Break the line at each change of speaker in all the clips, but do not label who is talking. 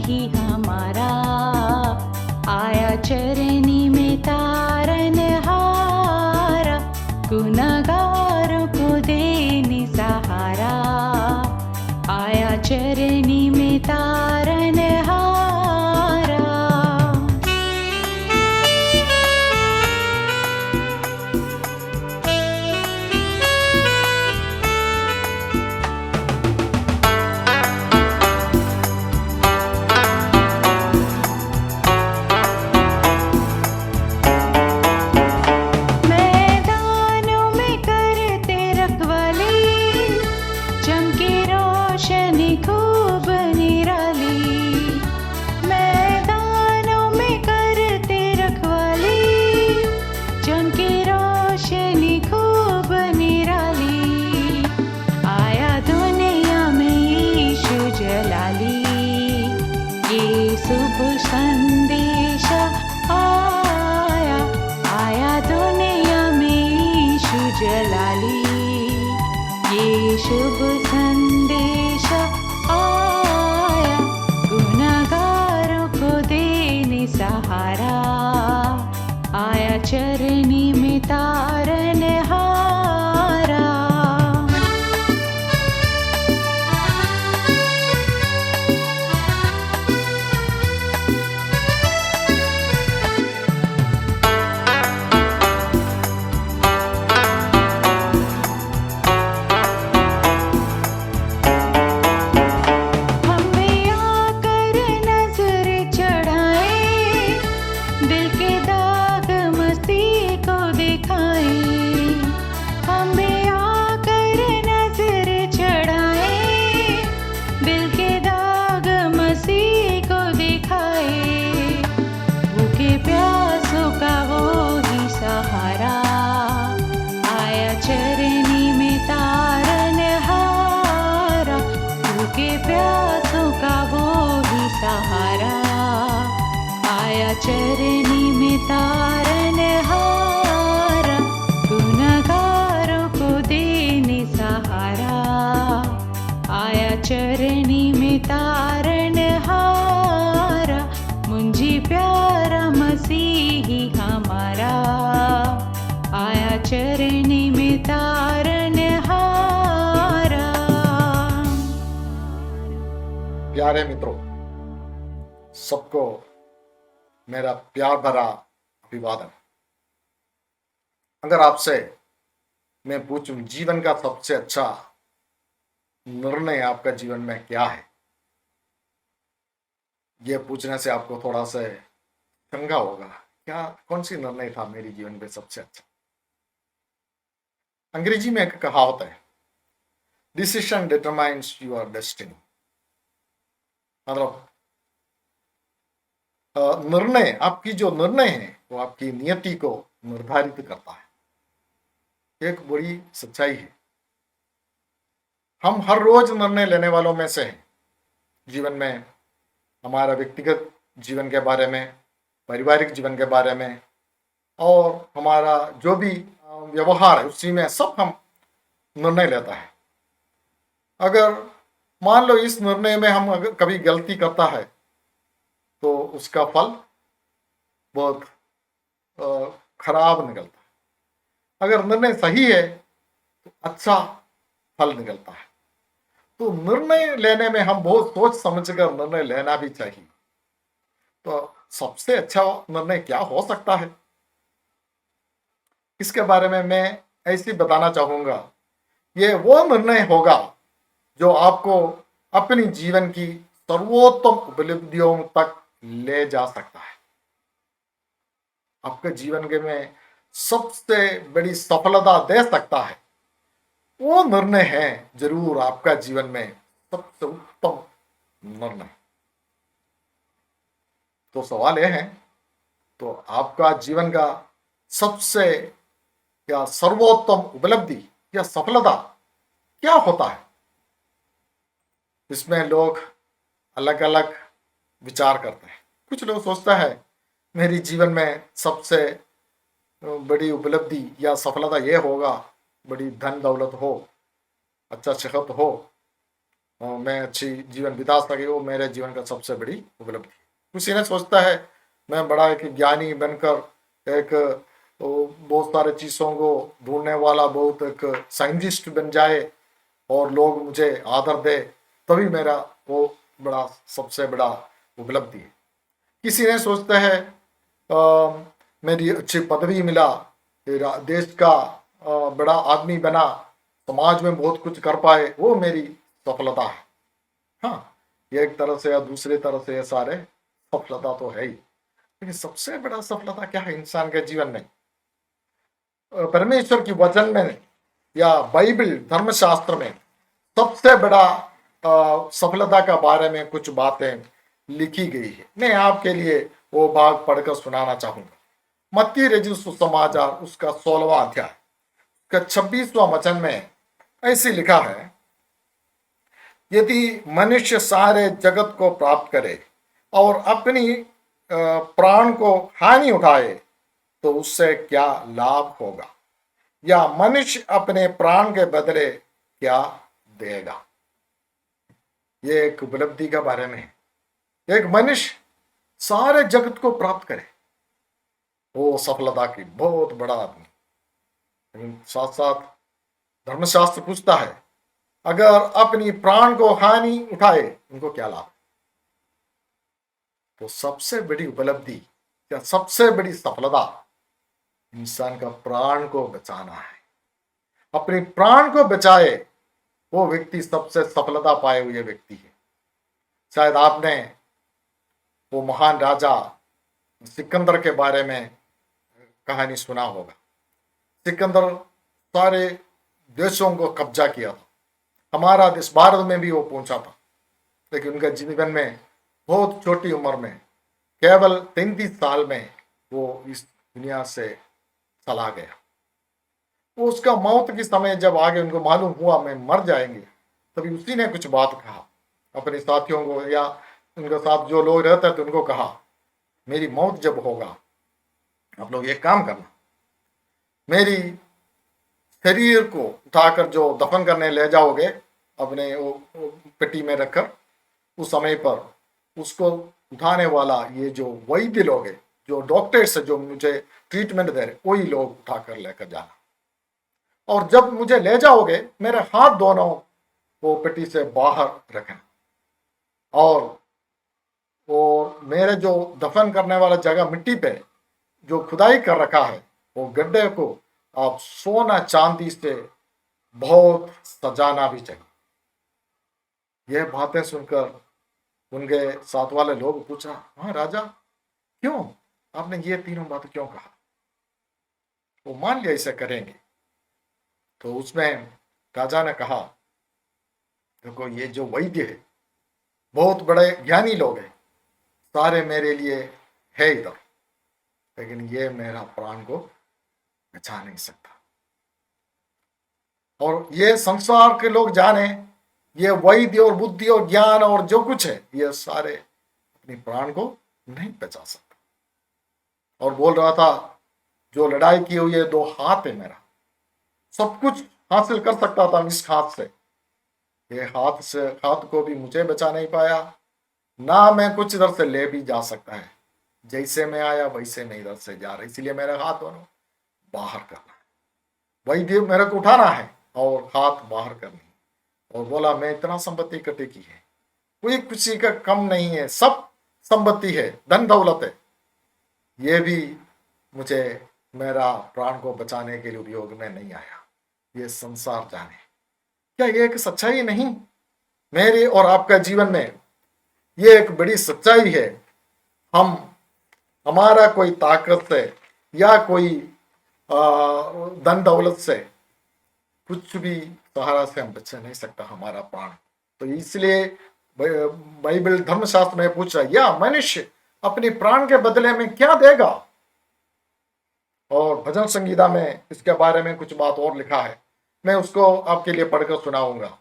ही हमारा, आया चरनी में तारनहारा, गुनहगारों को देने सहारा, आया चरनी में तारनहारा। मैदानों में करते रखवाली, चमके रोशनी खूब निराली। मैदानों में करते रखवाली, चमके रोशनी खूब निराली, आया दुनिया में यीशु जलाली। ये शुभ संदेश आया, आया दुनिया में यीशु जलाली। ये शुभ संदेश आया, गुनहगारों को देने सहारा, आया चरनी में तारनहारा। हमें आकर नजर चढ़ाए, दिल के दाग मसीह को दिखाए। हमें आकर नजर चढ़ाए, दिल के दाग मसीह को दिखाए। भूखे प्यासों का वो ही सहारा, आया चरनी में तारनहारा। भूखे प्यासों का वो ही सहारा, आया चरनी में तारनहारा। गुनहगारों को देने सहारा, आया चरनी में तारनहारा। मुंजी प्यारा मसीही हमारा, आया चरनी में तारनहारा।
प्यारे मित्रों, सबको मेरा प्यार भरा अभिवादन। अगर आपसे मैं पूछूं जीवन का सबसे अच्छा निर्णय आपका जीवन में क्या है, यह पूछने से आपको थोड़ा सा शंका होगा, क्या कौन सी निर्णय था मेरी जीवन में सबसे अच्छा। अंग्रेजी में एक कहावत है, डिसीजन डिटरमाइंस योर डेस्टिनी। मतलब निर्णय, आपकी जो निर्णय है वो आपकी नियति को निर्धारित करता है। एक बड़ी सच्चाई है। हम हर रोज निर्णय लेने वालों में से हैं। जीवन में हमारा व्यक्तिगत जीवन के बारे में, पारिवारिक जीवन के बारे में, और हमारा जो भी व्यवहार है उसी में सब हम निर्णय लेता है। अगर मान लो इस निर्णय में हम अगर कभी गलती करता है तो उसका फल बहुत खराब निकलता है। अगर निर्णय सही है तो अच्छा फल निकलता है। तो निर्णय लेने में हम बहुत सोच समझकर निर्णय लेना भी चाहिए। तो सबसे अच्छा निर्णय क्या हो सकता है, इसके बारे में मैं ऐसे बताना चाहूंगा। ये वो निर्णय होगा जो आपको अपनी जीवन की सर्वोत्तम उपलब्धियों तक ले जा सकता है। आपके जीवन के में सबसे बड़ी सफलता दे सकता है वो निर्णय है जरूर आपका जीवन में सबसे उत्तम निर्णय। तो सवाल यह है, तो आपका जीवन का सबसे या सर्वोत्तम उपलब्धि या सफलता क्या होता है? इसमें लोग अलग अलग विचार करते हैं। कुछ लोग सोचता है मेरी जीवन में सबसे बड़ी उपलब्धि या सफलता ये होगा, बड़ी धन दौलत हो, अच्छा सेहत हो, मैं अच्छी जीवन बिता सके, वो मेरे जीवन का सबसे बड़ी उपलब्धि है। किसी ने सोचता है मैं बड़ा एक ज्ञानी बनकर एक बहुत सारे चीज़ों को ढूंढने वाला बहुत एक साइंटिस्ट बन जाए और लोग मुझे आदर दे, तभी मेरा वो बड़ा सबसे बड़ा उपलब्धि है। किसी ने सोचता है मेरी अच्छी पदवी मिला, देश का बड़ा आदमी बना, समाज में बहुत कुछ कर पाए, वो मेरी सफलता है। हाँ, एक तरह से या दूसरी तरह से ये सारे सफलता तो है ही, लेकिन सबसे बड़ा सफलता क्या है इंसान के जीवन में? परमेश्वर की वचन में या बाइबल धर्मशास्त्र में सबसे बड़ा सफलता का बारे में कुछ बातें लिखी गई है। मैं आपके लिए वो भाग पढ़कर सुनाना चाहूंगा। मत्ती रचित सुसमाचार उसका 16वां अध्याय का 26वां वचन में ऐसे लिखा है, यदि मनुष्य सारे जगत को प्राप्त करे और अपनी प्राण को हानि उठाए तो उससे क्या लाभ होगा, या मनुष्य अपने प्राण के बदले क्या देगा। ये एक उपलब्धि के बारे में है। एक मनुष्य सारे जगत को प्राप्त करे, वो सफलता की बहुत बड़ा आदमी। लेकिन साथ साथ धर्मशास्त्र पूछता है, अगर अपनी प्राण को हानि उठाए उनको क्या लाभ? तो सबसे बड़ी उपलब्धि या सबसे बड़ी सफलता इंसान का प्राण को बचाना है। अपने प्राण को बचाए वो व्यक्ति सबसे सफलता पाए हुए व्यक्ति है। शायद आपने वो महान राजा सिकंदर के बारे में कहानी सुना होगा। सिकंदर सारे देशों को कब्जा किया था, हमारा देश भारत में भी वो पहुंचा था, लेकिन उनका जीवन में बहुत छोटी उम्र में केवल 33 साल में वो इस दुनिया से चला गया। वो उसका मौत के समय जब आगे उनको मालूम हुआ मैं मर जाएंगे, तभी उसी ने कुछ बात कहा अपने साथियों को या उनके साथ जो लोग रहते थे उनको कहा, मेरी मौत जब होगा आप लोग एक काम करना, मेरी शरीर को उठाकर जो दफन करने ले जाओगे अपने वो पेटी में रखकर, उस समय पर उसको उठाने वाला ये जो वैद्य लोग हैं, जो डॉक्टर्स है जो मुझे ट्रीटमेंट दे रहे, वही लोग उठाकर लेकर जाना, और जब मुझे ले जाओगे मेरे हाथ दोनों वो पेटी से बाहर रखना, और मेरे जो दफन करने वाला जगह मिट्टी पे जो खुदाई कर रखा है वो गड्ढे को आप सोना चांदी से बहुत सजाना भी चाहिए। यह बातें सुनकर उनके साथ वाले लोग पूछा, हाँ राजा क्यों आपने ये तीनों बातें क्यों कहा? वो मान लिया इसे करेंगे। तो उसमें राजा ने कहा, देखो ये जो वैद्य है बहुत बड़े ज्ञानी लोग हैं, सारे मेरे लिए है इधर, लेकिन ये मेरा प्राण को बचा नहीं सकता। और ये संसार के लोग जाने ये वैद्य और बुद्धि और ज्ञान और जो कुछ है ये सारे अपनी प्राण को नहीं बचा सकता। और बोल रहा था, जो लड़ाई की हुई है 2 हाथ है मेरा, सब कुछ हासिल कर सकता था इस हाथ से, ये हाथ को भी मुझे बचा नहीं पाया, ना मैं कुछ इधर से ले भी जा सकता है, जैसे मैं आया वैसे मैं इधर से जा रहा, इसलिए मेरे हाथ दोनों बाहर करना है, वही मेरे को उठाना है और हाथ बाहर करनी है। और बोला मैं इतना संपत्ति इकट्ठी की है, कोई किसी का कम नहीं है, सब संपत्ति है, धन दौलत है, ये भी मुझे मेरा प्राण को बचाने के लिए उपयोग में नहीं आया। ये संसार जाने, क्या ये एक सच्चाई नहीं मेरे और आपका जीवन में? ये एक बड़ी सच्चाई है। हमारा कोई ताकत से या कोई धन दौलत से कुछ भी सहारा से हम बचा नहीं सकता हमारा प्राण। तो इसलिए बाइबल धर्मशास्त्र में पूछ रहा है, या मनुष्य अपने प्राण के बदले में क्या देगा? और भजन संगीता में इसके बारे में कुछ बात और लिखा है, मैं उसको आपके लिए पढ़कर सुनाऊंगा।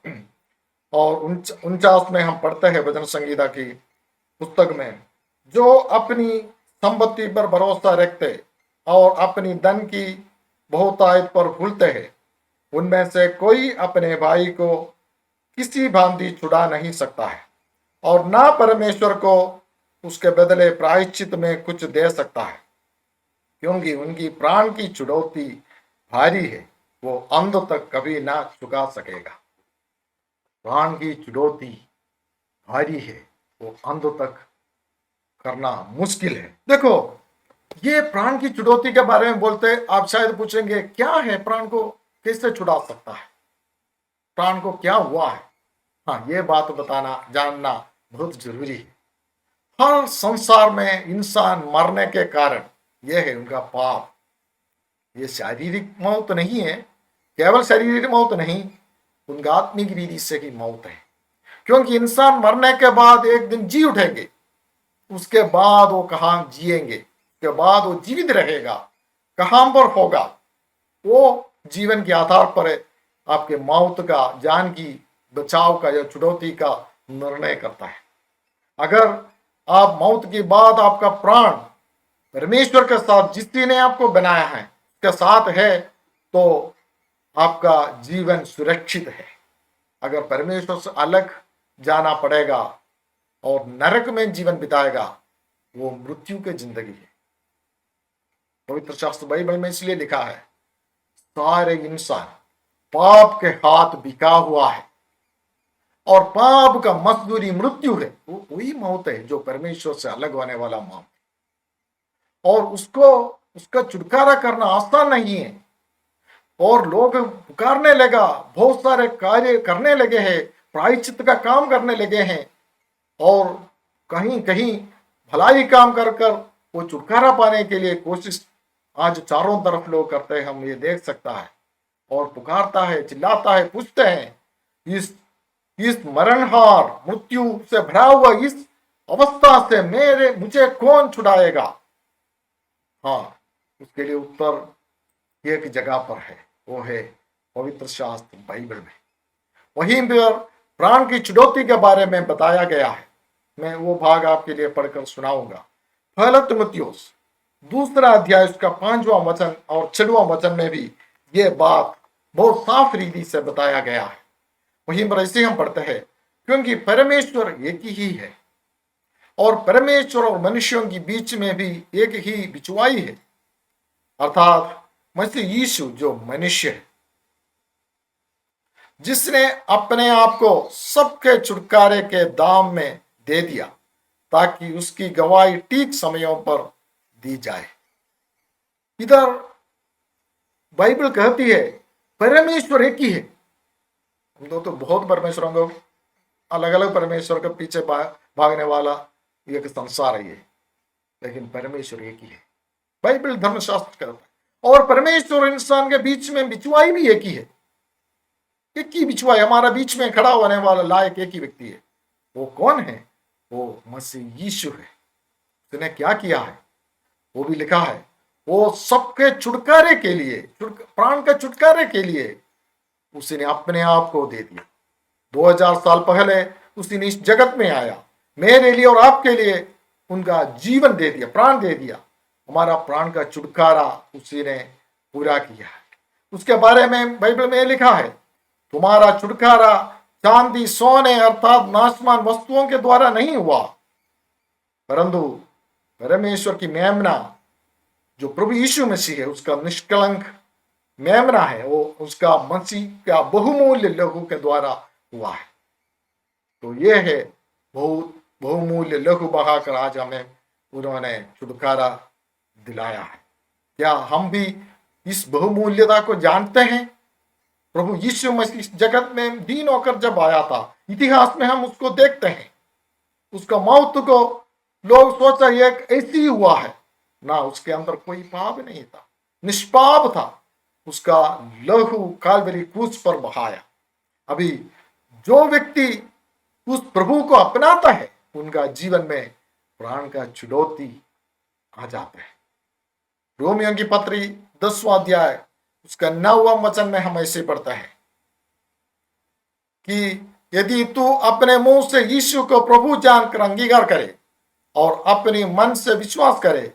और 49 में हम पढ़ते हैं भजन संगीता की पुस्तक में, जो अपनी संपत्ति पर भरोसा रखते और अपनी धन की बहुतायत पर भूलते हैं, उनमें से कोई अपने भाई को किसी भांति छुड़ा नहीं सकता है और ना परमेश्वर को उसके बदले प्रायश्चित में कुछ दे सकता है, क्योंकि उनकी प्राण की छुड़ौती भारी है, वो अंत तक कभी ना चुका सकेगा। प्राण की छुड़ौती भारी है, वो अंत तक करना मुश्किल है। देखो, ये प्राण की छुड़ौती के बारे में बोलते आप शायद पूछेंगे क्या है, प्राण को कैसे छुड़ा सकता है, प्राण को क्या हुआ है। हाँ, ये बात बताना जानना बहुत जरूरी है। हर संसार में इंसान मरने के कारण यह है उनका पाप। ये शारीरिक मौत नहीं है, केवल शारीरिक मौत नहीं, उनका आत्मिक रीति से की मौत है, क्योंकि इंसान मरने के बाद एक दिन जी उठेंगे, उसके बाद वो कहाँ जिएंगे, उसके बाद वो जीवित रहेगा, कहां पर होगा, वो जीवन के आधार पर आपके मौत का, जान की बचाव का या छुड़ौती का निर्णय करता है। अगर आप मौत के बाद आपका प्राण परमेश्वर के साथ, जिसने आपको बनाया है, उसके साथ है, तो आपका जीवन सुरक्षित है। अगर परमेश्वर से अलग जाना पड़ेगा और नरक में जीवन बिताएगा, वो मृत्यु की जिंदगी है। पवित्र शास्त्र बाइबल में इसलिए लिखा है, सारे इंसान पाप के हाथ बिका हुआ है और पाप का मजदूरी मृत्यु है। वो वही मौत है जो परमेश्वर से अलग होने वाला मौत, और उसका छुटकारा करना आसान नहीं है। और लोग पुकारने लगा, बहुत सारे कार्य करने लगे हैं, प्रायश्चित का काम करने लगे हैं, और कहीं कहीं भलाई काम कर कर वो छुटकारा पाने के लिए कोशिश आज चारों तरफ लोग करते हैं, हम ये देख सकता है। और पुकारता है, चिल्लाता है, पूछते हैं, इस मरणहार मृत्यु से भरा हुआ इस अवस्था से मुझे कौन छुड़ाएगा। हाँ, उसके लिए उत्तर एक जगह पर है, वो है पवित्र शास्त्र बाइबल में। वहीं पर प्राण की छुड़ौती के बारे में बताया गया है। मैं वो भाग आपके लिए पढ़कर सुनाऊंगा। पहला तीमुथियुस 2 अध्याय उसका 5वां वचन और 6वां वचन में भी ये बात बहुत साफ रीति से बताया गया है। वहीं पर ऐसे हम पढ़ते हैं, क्योंकि परमेश्वर एक ही है और परमेश्वर और मनुष्यों के बीच में भी एक ही बिचवाई है, अर्थात मसीह यीशु जो मनुष्य है, जिसने अपने आप को सबके छुटकारे के दाम में दे दिया ताकि उसकी गवाही ठीक समयों पर दी जाए। इधर बाइबल कहती है परमेश्वर एक ही है। हम तो बहुत परमेश्वरों को, अलग अलग परमेश्वर के पीछे भागने वाला एक संसार है ये, लेकिन परमेश्वर एक ही है। बाइबल धर्मशास्त्र कहता है। और परमेश्वर और इंसान के बीच में बिचवाई भी एक ही है। एक ही बिचवाई, हमारा बीच में खड़ा होने वाला लायक एक ही व्यक्ति है। वो कौन है? वो मसीह यीशु है। उसने क्या किया है वो भी लिखा है। वो सबके छुटकारे के लिए, प्राण के छुटकारे के लिए उसने अपने आप को दे दिया। 2000 साल पहले उसने इस जगत में आया, मेरे लिए और आपके लिए उनका जीवन दे दिया, प्राण दे दिया। हमारा प्राण का छुटकारा उसी ने पूरा किया है। उसके बारे में बाइबल में लिखा है, तुम्हारा छुटकारा चांदी सोने अर्थात नाशमान वस्तुओं के द्वारा नहीं हुआ, परंतु परमेश्वर की मेमना जो प्रभु यीशु मसीह है, उसका निष्कलंक मेमना है, वो उसका मसीह का बहुमूल्य लहू के द्वारा हुआ है। तो ये है बहुमूल्य लहू बहाकर आज हमें उन्होंने छुटकारा दिलाया है। क्या हम भी इस बहुमूल्यता को जानते हैं? प्रभु यीशु मसीह इस जगत में दीन होकर जब आया था, इतिहास में हम उसको देखते हैं। उसका मौत को लोग सोचा एक ऐसी ही हुआ है ना, उसके अंदर कोई पाप नहीं था, निष्पाप था। उसका लहू कालवरी क्रूस पर बहाया। अभी जो व्यक्ति उस प्रभु को अपनाता है, उनका जीवन में प्राण का छुड़ौती आ जाता है। रोमियों की पत्री 10वां अध्याय उसका 9वां वचन में हम ऐसे पढ़ते हैं कि यदि तू अपने मुंह से यीशु को प्रभु जानकर अंगीकार करे और अपने मन से विश्वास करे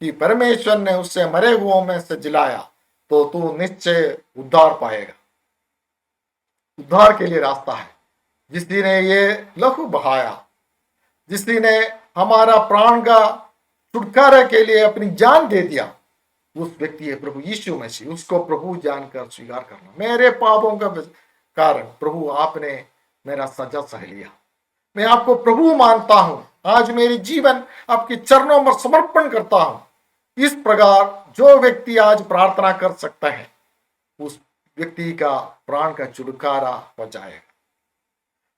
कि परमेश्वर ने उससे मरे हुओं में से जिलाया, तो तू निश्चय उद्धार पाएगा। उद्धार के लिए रास्ता है। जिसने ये लहू बहाया, जिसने हमारा प्राण का छुटकारा के लिए अपनी जान दे दिया, उस व्यक्ति है प्रभु यीशु मसीह। उसको प्रभु जानकर स्वीकार करना। मेरे पापों का कारण प्रभु आपने मेरा सजा सह लिया, मैं आपको प्रभु मानता हूं, आज मेरी जीवन आपके चरणों में समर्पण करता हूं। इस प्रकार जो व्यक्ति आज प्रार्थना कर सकता है, उस व्यक्ति का प्राण का छुटकारा हो जाएगा।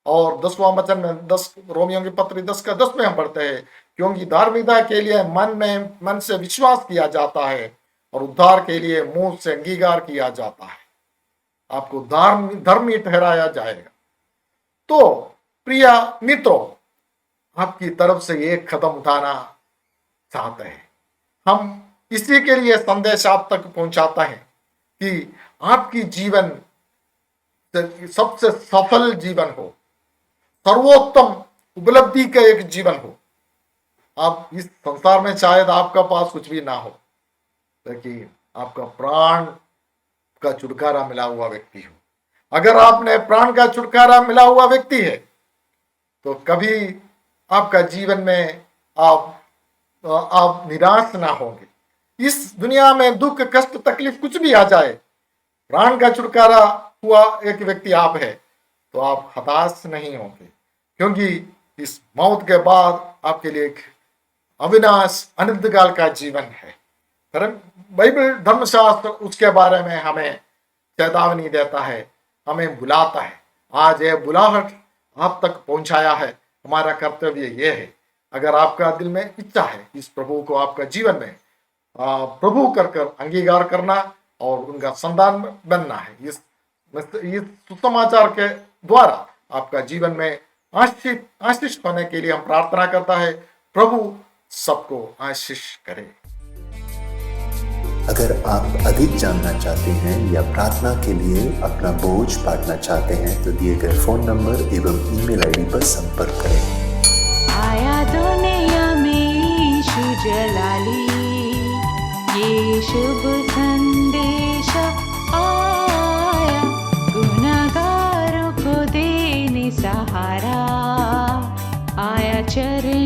और 10वां वचन में 10 रोमियों की पत्री 10 का 10 में हम पढ़ते हैं, क्योंकि धार्मिकता के लिए मन से विश्वास किया जाता है और उद्धार के लिए मुंह से अंगीकार किया जाता है। आपको धर्मी ठहराया जाएगा। तो प्रिय मित्रों, आपकी तरफ से एक कदम उठाना चाहते हैं। हम इसी के लिए संदेश आप तक पहुंचाता है कि आपकी जीवन सबसे सफल जीवन हो, सर्वोत्तम उपलब्धि का एक जीवन हो। आप इस संसार में शायद आपका पास कुछ भी ना हो, लेकिन आपका प्राण का छुटकारा मिला हुआ व्यक्ति हो। अगर आपने प्राण का छुटकारा मिला हुआ व्यक्ति है, तो कभी आपका जीवन में आप निराश ना होंगे। इस दुनिया में दुख, कष्ट, तकलीफ कुछ भी आ जाए, प्राण का छुटकारा हुआ एक व्यक्ति आप है, तो आप हताश नहीं होंगे, क्योंकि इस मौत के बाद आपके लिए एक अविनाश अनंतकाल का जीवन है। बाइबल धर्मशास्त्र उसके बारे में हमें चेतावनी देता है, हमें बुलाता है। आज ये बुलाहट आप तक पहुंचाया है। हमारा कर्तव्य ये है, अगर आपका दिल में इच्छा है इस प्रभु को आपका जीवन में प्रभु कर अंगीकार करना और उनका संतान बनना है, इस सुसमाचार के द्वारा आपका जीवन में आशीष होने के लिए हम प्रार्थना करता है। प्रभु सबको आशीष करे।
अगर आप अधिक जानना चाहते हैं या प्रार्थना के लिए अपना बोझ बांटना चाहते हैं, तो दिए गए फोन नंबर एवं ईमेल आईडी पर संपर्क करें।
आया दुनिया में यीशु जलाली, ये शुभ संदेश आया, गुनहगारों को देने सहारा, आया चरण